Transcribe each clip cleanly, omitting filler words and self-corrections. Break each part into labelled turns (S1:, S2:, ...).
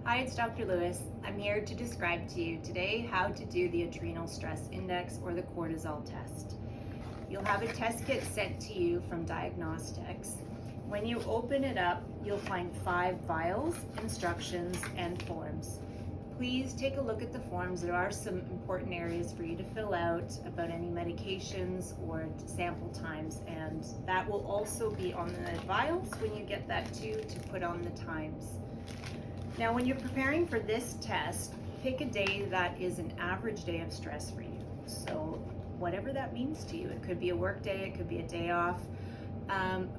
S1: Hi, it's Dr. Lewis. I'm here to describe to you today how to do the Adrenal Stress Index or the cortisol test. You'll have a test kit sent to you from Diagnostics. When you open it up, you'll find 5 vials, instructions, and forms. Please take a look at the forms. There are some important areas for you to fill out about any medications or sample times, and that will also be on the vials when you get that too, to put on the times. Now, when you're preparing for this test, pick a day that is an average day of stress for you. So whatever that means to you, it could be a work day, it could be a day off,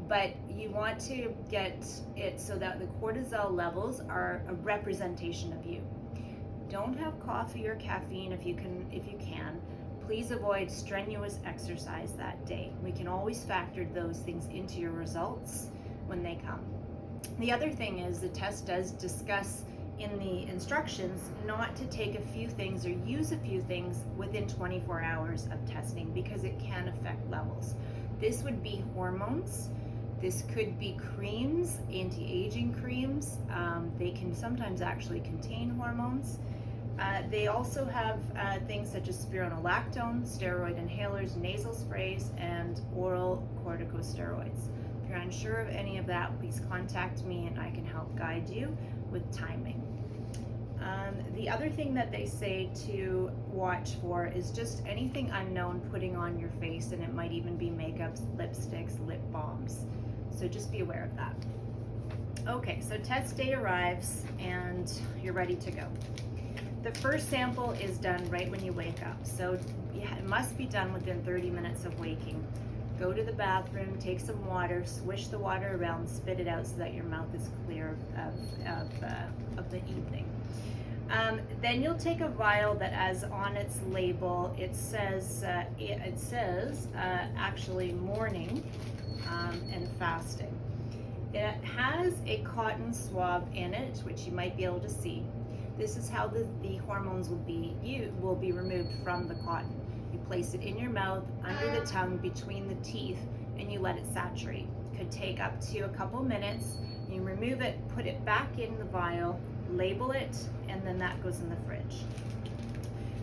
S1: but you want to get it so that the cortisol levels are a representation of you. Don't have coffee or caffeine if you can. Please avoid strenuous exercise that day. We can always factor those things into your results when they come. The other thing is the test does discuss in the instructions not to take a few things or use a few things within 24 hours of testing because it can affect levels. This would be hormones. This could be creams, anti-aging creams. They can sometimes actually contain hormones. They also have things such as spironolactone, steroid inhalers, nasal sprays, and oral corticosteroids. If you're unsure of any of that, please contact me and I can help guide you with timing. The other thing that they say to watch for is just anything unknown putting on your face, and it might even be makeups, lipsticks, lip balms. So just be aware of that. Okay, so test day arrives and you're ready to go. The first sample is done right when you wake up, so it must be done within 30 minutes of waking. Go to the bathroom, take some water, swish the water around, spit it out so that your mouth is clear of the evening. Then you'll take a vial that, as on its label, it says actually morning and fasting. It has a cotton swab in it, which you might be able to see. This is how the hormones will be removed from the cotton. You place it in your mouth, under the tongue, between the teeth, and you let it saturate. It could take up to a couple minutes. You remove it, put it back in the vial, label it, and then that goes in the fridge.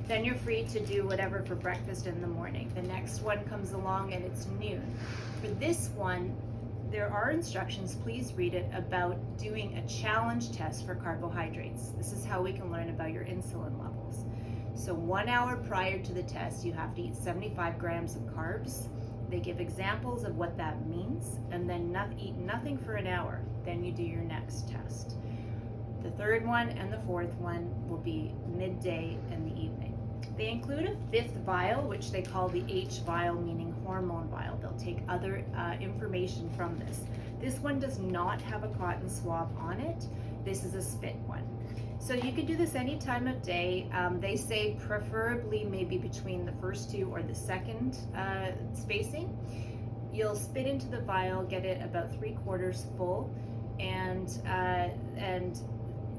S1: Then you're free to do whatever for breakfast in the morning. The next one comes along and it's noon. For this one, there are instructions, please read it, about doing a challenge test for carbohydrates. This is how we can learn about your insulin levels. So 1 hour prior to the test, you have to eat 75 grams of carbs. They give examples of what that means, and then eat nothing for an hour. Then you do your next test. The third one and the fourth one will be midday and the evening. They include a 5th vial, which they call the H vial, meaning hormone vial. They'll take other information from this. This one does not have a cotton swab on it. This is a spit one. So you can do this any time of day. They say preferably maybe between the first 2 or the second spacing. You'll spit into the vial, get it about 3/4 full, and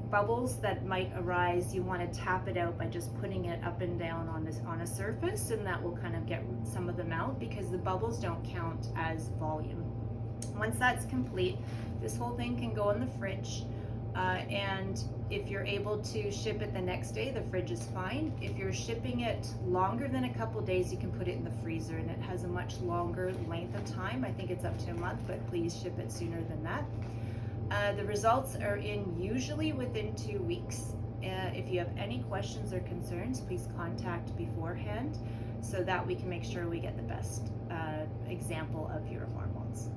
S1: bubbles that might arise, you want to tap it out by just putting it up and down on a surface, and that will kind of get some of them out because the bubbles don't count as volume. Once that's complete, this whole thing can go in the fridge, and if you're able to ship it the next day, the fridge is fine. If you're shipping it longer than a couple days, you can put it in the freezer, and it has a much longer length of time. I think it's up to a month, but please ship it sooner than that. The results are in usually within 2 weeks. If you have any questions or concerns, please contact beforehand so that we can make sure we get the best example of your hormones.